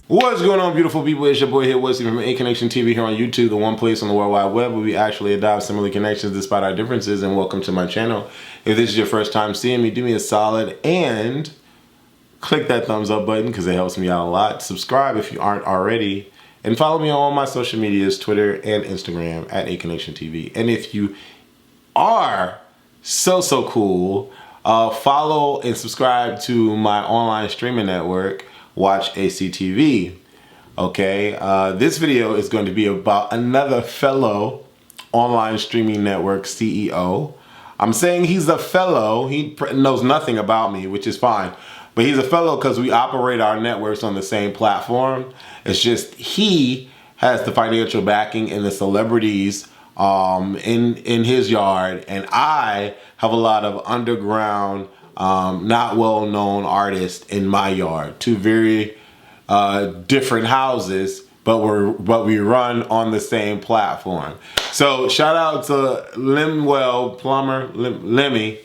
What's going on, beautiful people? It's your boy here, Wesley from A Connection TV here on YouTube, the one place on the World Wide Web where we actually adopt similar connections despite our differences, and welcome to my channel. If this is your first time seeing me, do me a solid and click that thumbs up button because it helps me out a lot. Subscribe if you aren't already, and follow me on all my social medias, Twitter and Instagram at A Connection TV. And if you are so cool, follow and subscribe to my online streaming network, Watch ACTV. Okay, this video is going to be about another fellow online streaming network CEO. I'm saying he's a fellow. He knows nothing about me, which is fine. But he's a fellow because we operate our networks on the same platform. It's just he has the financial backing and the celebrities in his yard, and I have a lot of underground, not well-known artists in my yard. Two very different houses, but we run on the same platform. So shout out to Lemmie Plummer, Lemmie.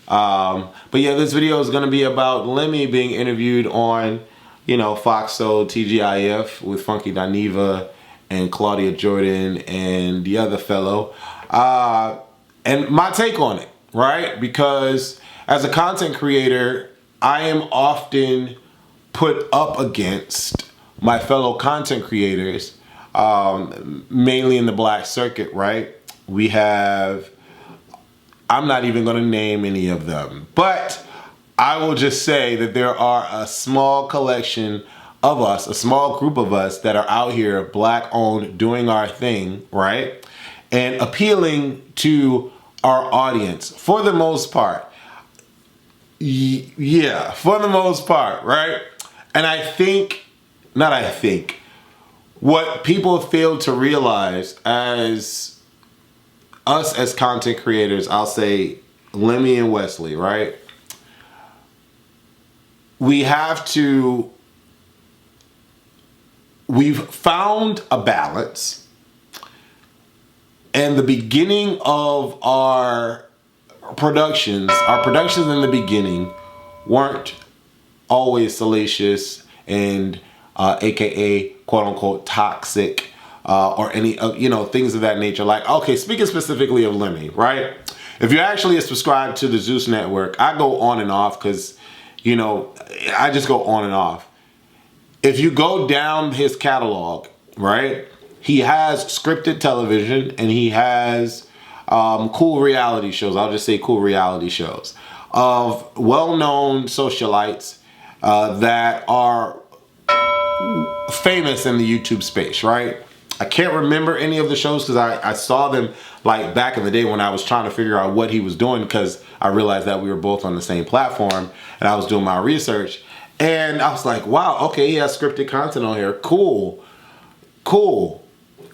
But yeah, this video is going to be about Lemmie being interviewed on, Fox Soul TGIF with Funky Dineva and Claudia Jordan and the other fellow. And my take on it, right? Because as a content creator, I am often put up against my fellow content creators, mainly in the black circuit, right? We have, I'm not even going to name any of them, but I will just say that there are a small collection of us, a small group of us that are out here, black owned, doing our thing, right? And appealing to our audience for the most part. Yeah, for the most part, right? And what people fail to realize as us as content creators, I'll say Lemmie and Wesley, right? We've found a balance, and the beginning of our productions in the beginning weren't always salacious and aka quote-unquote toxic, or any things of that nature. Like, okay, speaking specifically of Lemmie, right? If you're actually subscribed to the Zeus network, I go on and off because I just go on and off. If you go down his catalog, right, he has scripted television and he has cool reality shows. I'll just say cool reality shows of well-known socialites that are famous in the YouTube space, right? I can't remember any of the shows because I saw them like back in the day when I was trying to figure out what he was doing, because I realized that we were both on the same platform and I was doing my research, and I was like, wow, okay, he has scripted content on here. Cool.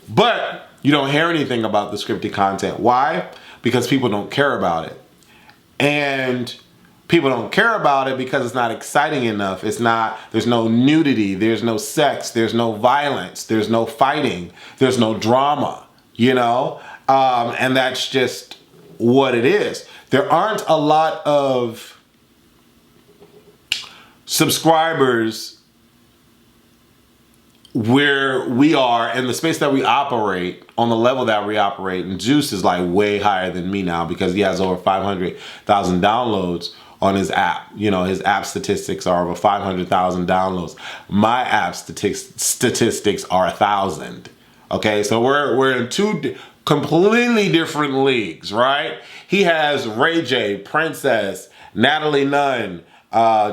But you don't hear anything about the scripted content. Why? Because people don't care about it. And people don't care about it because it's not exciting enough. There's no nudity, there's no sex, there's no violence, there's no fighting, there's no drama, and that's just what it is. There aren't a lot of subscribers where we are in the space that we operate, on the level that we operate, and Zeus is like way higher than me now because he has over 500,000 downloads on his app. His app statistics are over 500,000 downloads. My app statistics are 1,000. Okay, so we're in two completely different leagues, right? He has Ray J, Princess, Natalie Nunn,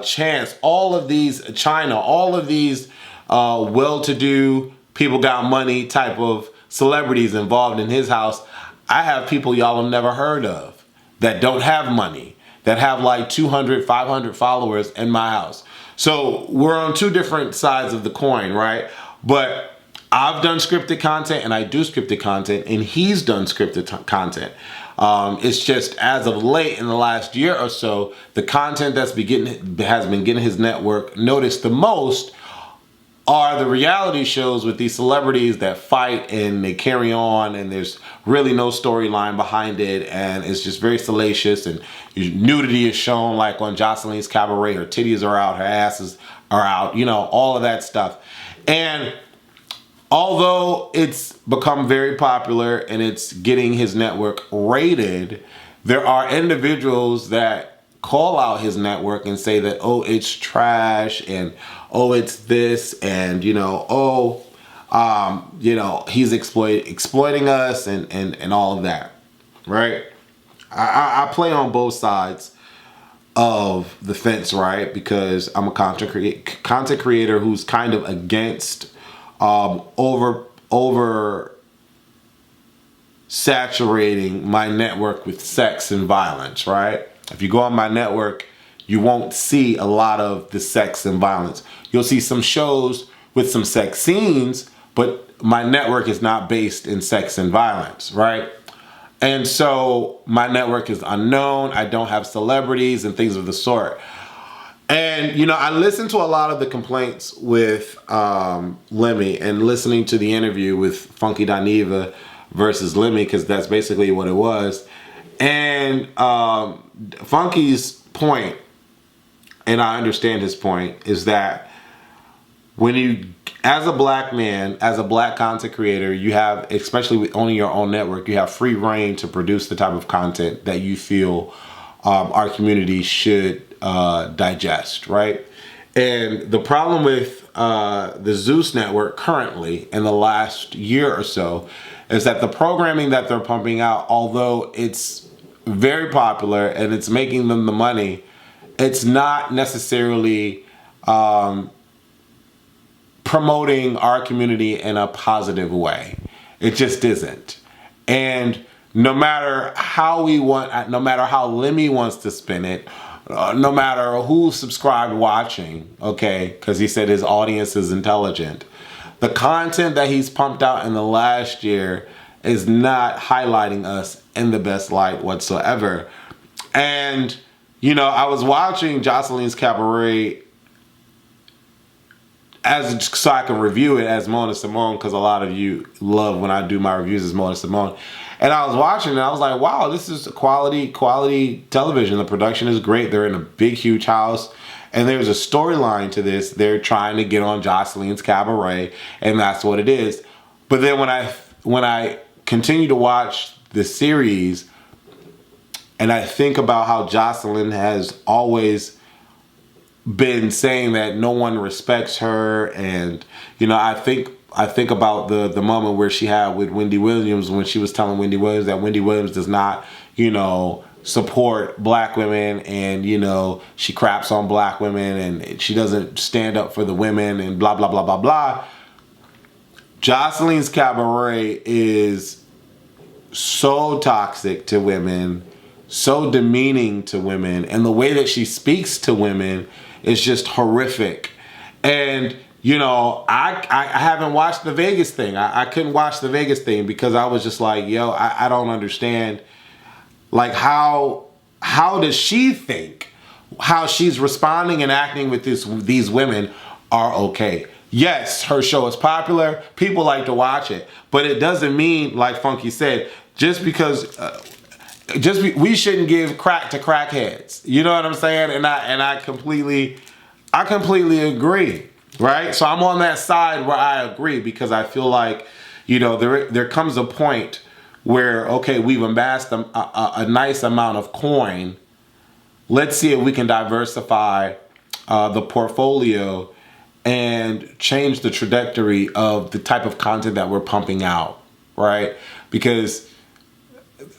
Chance, all of these, China, all of these well-to-do, people got money type of celebrities involved in his house. I have people y'all have never heard of that don't have money, that have like 200, 500 followers in my house. So we're on two different sides of the coin, right? But I've done scripted content and I do scripted content, and he's done scripted content. It's just as of late in the last year or so, the content has been getting his network noticed the most are the reality shows with these celebrities that fight and they carry on, and there's really no storyline behind it, and it's just very salacious, and nudity is shown, like on Jocelyn's Cabaret. Her titties are out, her ass is are out, you know, all of that stuff. And although it's become very popular and it's getting his network rated, there are individuals that call out his network and say that, oh, it's trash, and oh, it's this, and you know, you know, he's exploiting us, and all of that, right? I play on both sides of the fence, right? Because I'm a content creator who's kind of against over saturating my network with sex and violence, right? If you go on my network, you won't see a lot of the sex and violence. You'll see some shows with some sex scenes, but my network is not based in sex and violence, right? And so my network is unknown. I don't have celebrities and things of the sort. And, you know, I listened to a lot of the complaints with Lemmie, and listening to the interview with Funky Dineva versus Lemmie, because that's basically what it was. And Funky's point, and I understand his point, is that when you, as a black man, as a black content creator, you have, especially with owning your own network, you have free reign to produce the type of content that you feel our community should digest, right? And the problem with the Zeus network currently, in the last year or so, is that the programming that they're pumping out, although it's very popular and it's making them the money, it's not necessarily promoting our community in a positive way. It just isn't. And no matter how no matter how Lemmie wants to spin it, no matter who's subscribed watching, okay, because he said his audience is intelligent, the content that he's pumped out in the last year is not highlighting us in the best light whatsoever. And, you know, I was watching Jocelyn's Cabaret so I can review it as Mona Simone, because a lot of you love when I do my reviews as Mona Simone. And I was watching and I was like, wow, this is quality television. The production is great. They're in a big, huge house. And there's a storyline to this. They're trying to get on Jocelyn's Cabaret, and that's what it is. But then when I continue to watch the series, and I think about how Jocelyn has always been saying that no one respects her, and you know, I think about the moment where she had with Wendy Williams, when she was telling Wendy Williams that Wendy Williams does not, you know, support black women, and you know, she craps on black women, and she doesn't stand up for the women, and blah blah blah blah blah. Jocelyn's Cabaret is so toxic to women, so demeaning to women, and the way that she speaks to women is just horrific. And you know, I haven't watched the Vegas thing. I couldn't watch the Vegas thing because I was just like, yo, I don't understand. Like, how does she think how she's responding and acting with these women are okay? Yes, her show is popular. People like to watch it. But it doesn't mean, like Funky said, just because we shouldn't give crack to crackheads. You know what I'm saying? And I completely agree. Right? So I'm on that side where I agree, because I feel like, you know, there comes a point where, okay, we've amassed a nice amount of coin. Let's see if we can diversify the portfolio and change the trajectory of the type of content that we're pumping out, right? Because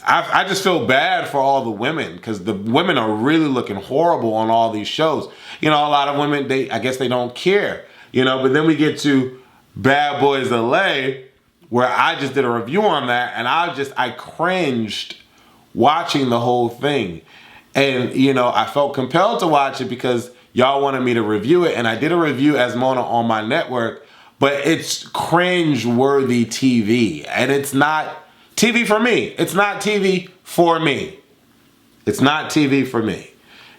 I just feel bad for all the women, because the women are really looking horrible on all these shows. You know, a lot of women, I guess they don't care, you know, but then we get to Bad Boys LA, where I just did a review on that, and I cringed watching the whole thing. And, you know, I felt compelled to watch it because y'all wanted me to review it, and I did a review as Mona on my network, but it's cringe-worthy TV, and it's not TV for me. It's not TV for me. It's not TV for me.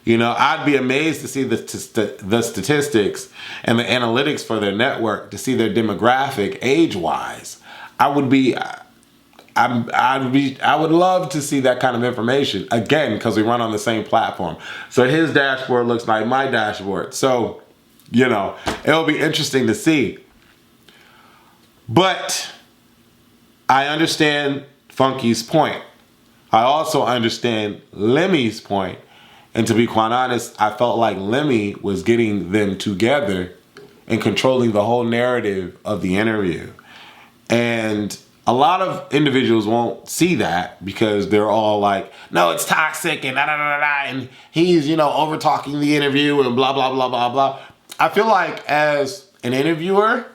You know, I'd be amazed to see the statistics and the analytics for their network, to see their demographic age-wise. I would love to see that kind of information, again, because we run on the same platform. So his dashboard looks like my dashboard. So, You know, it'll be interesting to see. But I understand Funky's point. I also understand Lemmie's point. And to be quite honest, I felt like Lemmie was getting them together and controlling the whole narrative of the interview. And a lot of individuals won't see that because they're all like, no, it's toxic and da da da da, and he's, you know, over talking the interview and blah, blah, blah, blah, blah. I feel like as an interviewer,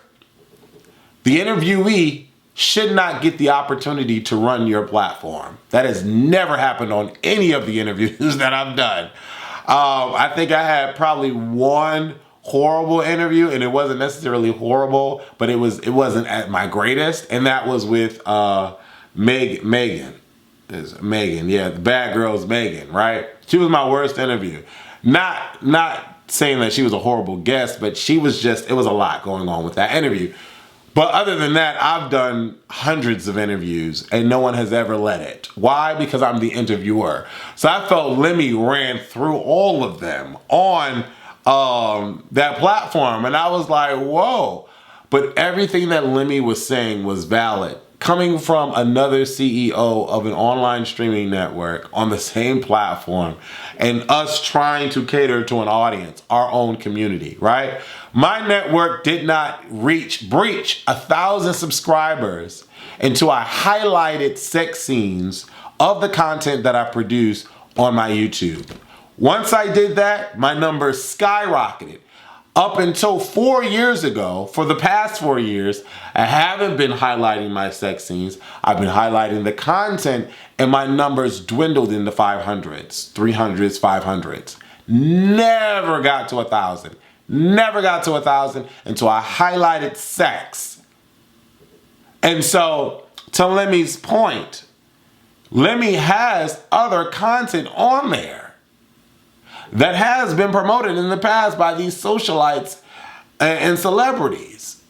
the interviewee should not get the opportunity to run your platform. That has never happened on any of the interviews that I've done. I think I had probably one horrible interview, and it wasn't necessarily horrible, but it wasn't at my greatest, and that was with Megan. Yeah, the bad girl's Megan, right? She was my worst interview. Not saying that she was a horrible guest, but she was just, it was a lot going on with that interview. But other than that, I've done hundreds of interviews and no one has ever let it. Why? Because I'm the interviewer. So I felt Lemmie ran through all of them on that platform. And I was like, whoa. But everything that Lemmie was saying was valid. Coming from another CEO of an online streaming network on the same platform, and us trying to cater to an audience, our own community, right? My network did not breach 1,000 subscribers until I highlighted sex scenes of the content that I produce on my YouTube. Once I did that, my numbers skyrocketed. Up until 4 years ago, for the past 4 years, I haven't been highlighting my sex scenes. I've been highlighting the content, and my numbers dwindled in the 500s, 300s, 500s. Never got to 1,000. Never got to 1,000 until I highlighted sex. And so, to Lemmie's point, Lemmie has other content on there that has been promoted in the past by these socialites and celebrities.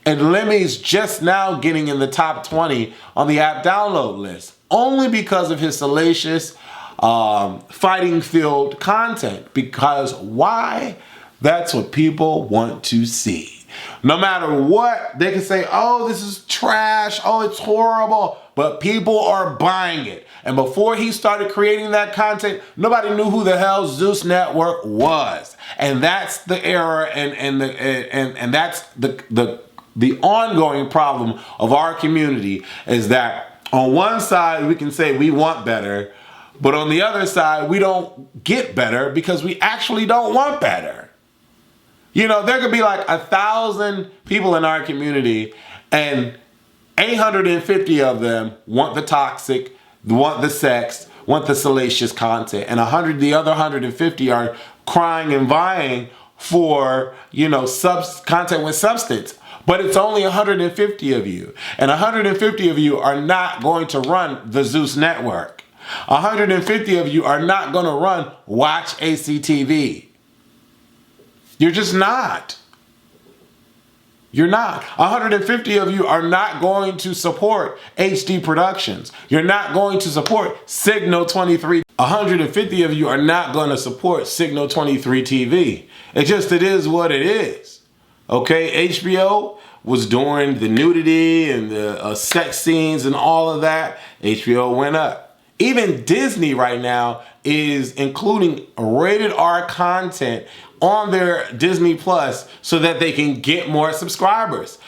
And Lemmie's just now getting in the top 20 on the app download list, only because of his salacious, fighting-filled content. Because why? That's what people want to see. No matter what, they can say, oh, this is trash, oh, it's horrible, but people are buying it. And before he started creating that content, nobody knew who the hell Zeus Network was. And that's the error, and that's the ongoing problem of our community, is that on one side we can say we want better, but on the other side we don't get better because we actually don't want better. You know, there could be like 1,000 people in our community and 850 of them want the toxic, want the sex, want the salacious content, and the other 150 are crying and vying for, you know, content with substance. But it's only 150 of you, and 150 of you are not going to run the Zeus Network. 150 of you are not going to run Watch ACTV. You're just not. You're not. 150 of you are not going to support HD Productions. You're not going to support Signal 23. 150 of you are not going to support Signal 23 TV. It is what it is. Okay, HBO was doing the nudity and the sex scenes and all of that. HBO went up. Even Disney right now is including rated R content on their Disney Plus so that they can get more subscribers.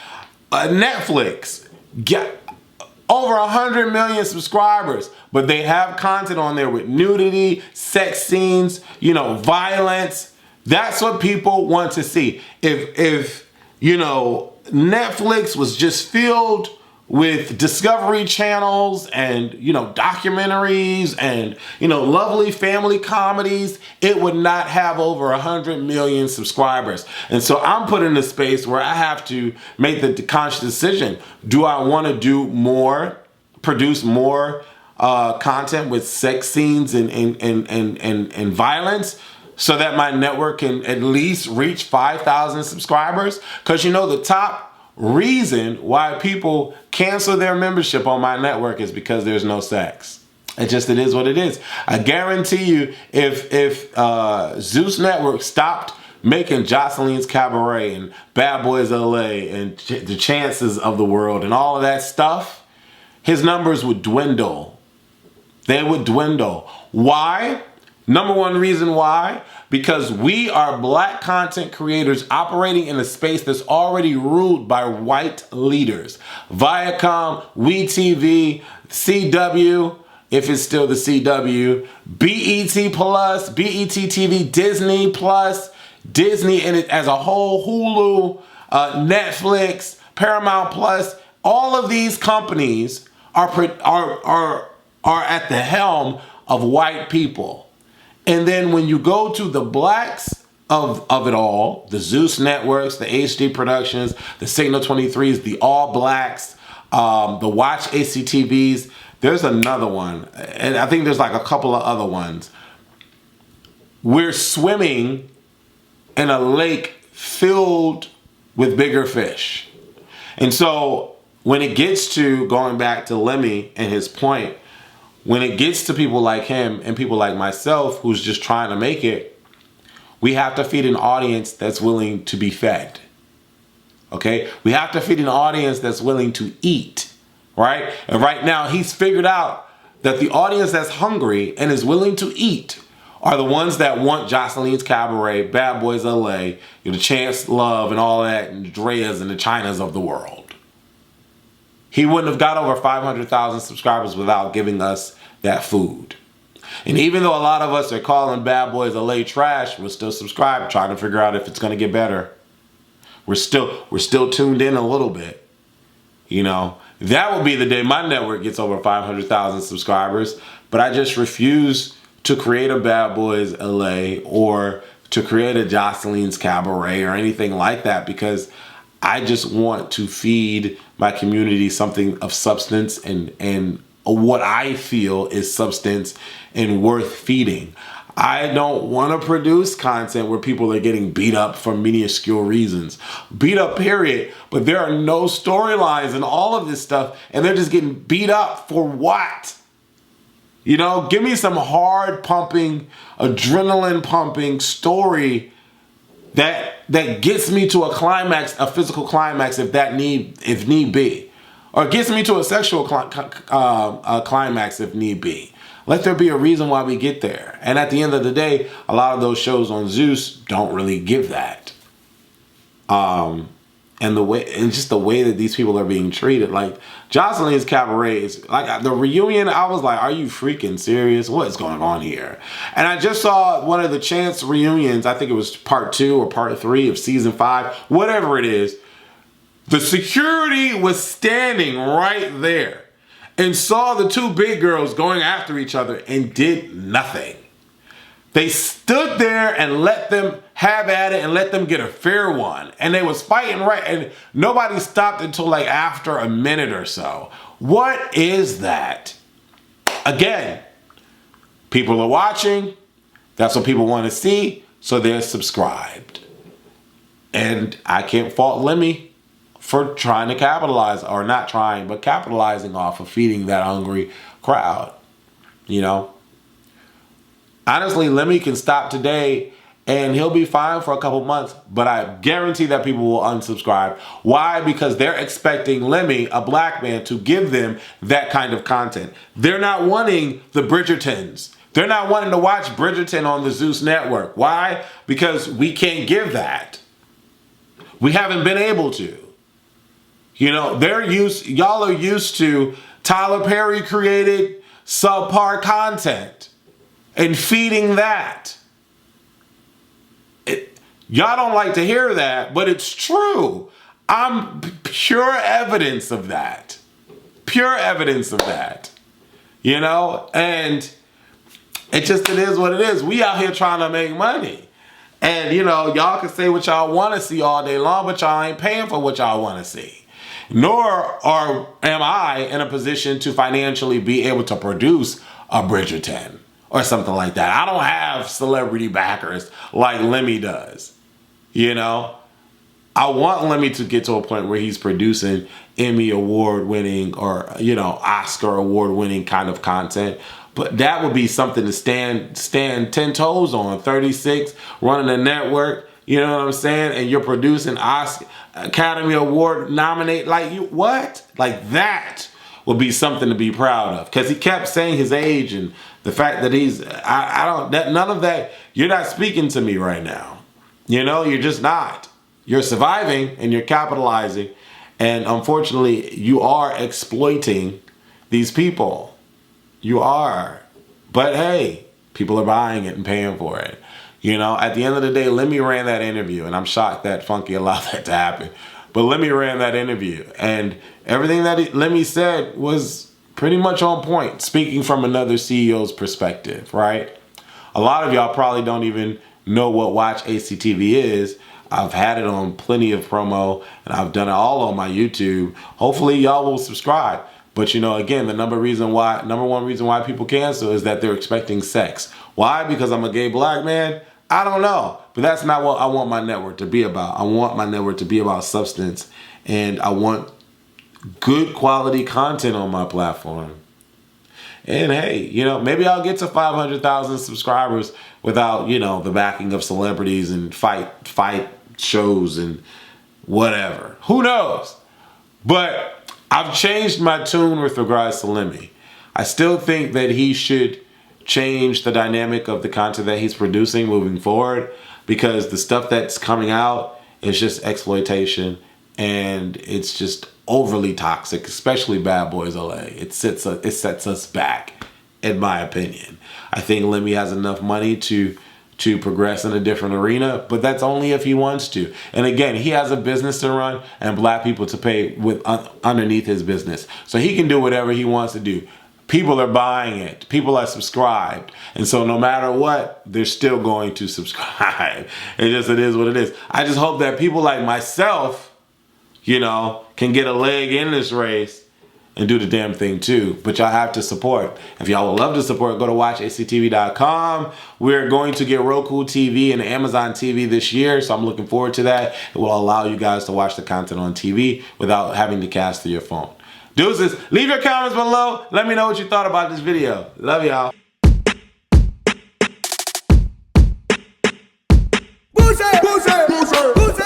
Netflix get over 100 million subscribers, but they have content on there with nudity, sex scenes, you know, violence. That's what people want to see. If you know, Netflix was just filled with Discovery channels and, you know, documentaries and, you know, lovely family comedies, it would not have over 100 million subscribers. And so I'm put in a space where I have to make the conscious decision. Do I want to do more, produce more content with sex scenes and violence, so that my network can at least reach 5,000 subscribers? Because, you know, the top reason why people cancel their membership on my network is because there's no sex. It is what it is. I guarantee you, if Zeus Network stopped making Jocelyn's Cabaret and Bad Boys LA and the Chances of the World and all of that stuff, his numbers would dwindle. They would dwindle. Why? Number one reason why, because we are black content creators operating in a space that's already ruled by white leaders. Viacom, WeTV, CW, if it's still the CW, BET Plus, BET TV, Disney Plus, Disney in it as a whole, Hulu, Netflix, Paramount Plus, all of these companies are at the helm of white people. And then when you go to the blacks of it all, the Zeus Networks, the HD Productions, the Signal 23s, the All Blacks, the Watch ACTVs, there's another one. And I think there's like a couple of other ones. We're swimming in a lake filled with bigger fish. And so when it gets to, going back to Lemmie and his point, when it gets to people like him and people like myself who's just trying to make it, we have to feed an audience that's willing to be fed. Okay? We have to feed an audience that's willing to eat, right? And right now he's figured out that the audience that's hungry and is willing to eat are the ones that want Jocelyn's Cabaret, Bad Boys LA, the Chance Love and all that, and the Dreas and the Chinas of the world. He wouldn't have got over 500,000 subscribers without giving us that food. And even though a lot of us are calling Bad Boys LA trash, we're still subscribed, trying to figure out if it's going to get better. We're still tuned in a little bit. You know, that will be the day my network gets over 500,000 subscribers. But I just refuse to create a Bad Boys LA or to create a Jocelyn's Cabaret or anything like that, because I just want to feed my community something of substance and what I feel is substance and worth feeding. I don't want to produce content where people are getting beat up for minuscule reasons. Beat up, period. But there are no storylines and all of this stuff, and they're just getting beat up for what? You know, give me some hard pumping, adrenaline pumping story that gets me to a climax, a physical climax if need be. Or gets me to a sexual climax if need be. Let there be a reason why we get there. And at the end of the day, a lot of those shows on Zeus don't really give that. And just the way that these people are being treated. Like Jocelyn's Cabaret is like the reunion. I was like, are you freaking serious? What is going on here? And I just saw one of the Chance reunions. I think it was part 2 or part 3 of season 5, whatever it is. The security was standing right there and saw the two big girls going after each other and did nothing. They stood there and let them have at it and let them get a fair one. And they was fighting right, and nobody stopped until like after a minute or so. What is that? Again, people are watching. That's what people want to see, so they're subscribed. And I can't fault Lemmie for trying to capitalize, or not trying, but capitalizing off of feeding that hungry crowd, you know? Honestly, Lemmie can stop today and he'll be fine for a couple months, but I guarantee that people will unsubscribe. Why? Because they're expecting Lemmie, a black man, to give them that kind of content. They're not wanting the Bridgertons. They're not wanting to watch Bridgerton on the Zeus Network. Why? Because we can't give that. We haven't been able to. You know, y'all are used to Tyler Perry created subpar content and feeding that. Y'all don't like to hear that, but it's true. I'm pure evidence of that. Pure evidence of that. You know, and it is what it is. We out here trying to make money. And, you know, y'all can say what y'all want to see all day long, but y'all ain't paying for what y'all want to see. Nor am I in a position to financially be able to produce a Bridgerton or something like that. I don't have celebrity backers like Lemmie does. You know, I want Lemmie to get to a point where he's producing Emmy award winning or, you know, Oscar award winning kind of content. But that would be something to stand 10 toes on. 36, running a network, You know what I'm saying? And you're producing Oscar, Academy Award nominate, like you, what? Like that would be something to be proud of. Because he kept saying his age and the fact that he's, I don't, none of that, you're not speaking to me right now. You know, you're just not. You're surviving and you're capitalizing. And unfortunately, you are exploiting these people. You are. But hey, people are buying it and paying for it. You know, at the end of the day, Lemmie ran that interview, and I'm shocked that Funky allowed that to happen. But Lemmie ran that interview, and everything that Lemmie said was pretty much on point, speaking from another CEO's perspective, right? A lot of y'all probably don't even know what Watch HCTV is. I've had it on plenty of promo, and I've done it all on my YouTube. Hopefully, y'all will subscribe. But you know, again, the number one reason why people cancel is that they're expecting sex. Why? Because I'm a gay black man? I don't know. But that's not what I want my network to be about. I want my network to be about substance, and I want good quality content on my platform. And hey, you know, maybe I'll get to 500,000 subscribers without, you know, the backing of celebrities and fight shows and whatever. Who knows? But I've changed my tune with regards to Lemmie. I still think that he should change the dynamic of the content that he's producing moving forward, because the stuff that's coming out is just exploitation and it's just overly toxic, especially Bad Boys LA. It sets us back, in my opinion. I think Lemmie has enough money to progress in a different arena, but that's only if he wants to. And again, he has a business to run and black people to pay with underneath his business. So he can do whatever he wants to do. People are buying it. People are subscribed. And so no matter what, they're still going to subscribe. It is what it is. I just hope that people like myself, you know, can get a leg in this race and do the damn thing too. But y'all have to support. If y'all would love to support, go to watchhctv.com. We're going to get Roku TV and Amazon TV this year, so I'm looking forward to that. It will allow you guys to watch the content on TV without having to cast through your phone. Deuces, leave your comments below. Let me know what you thought about this video. Love y'all. Boozy, boozy, boozy, boozy.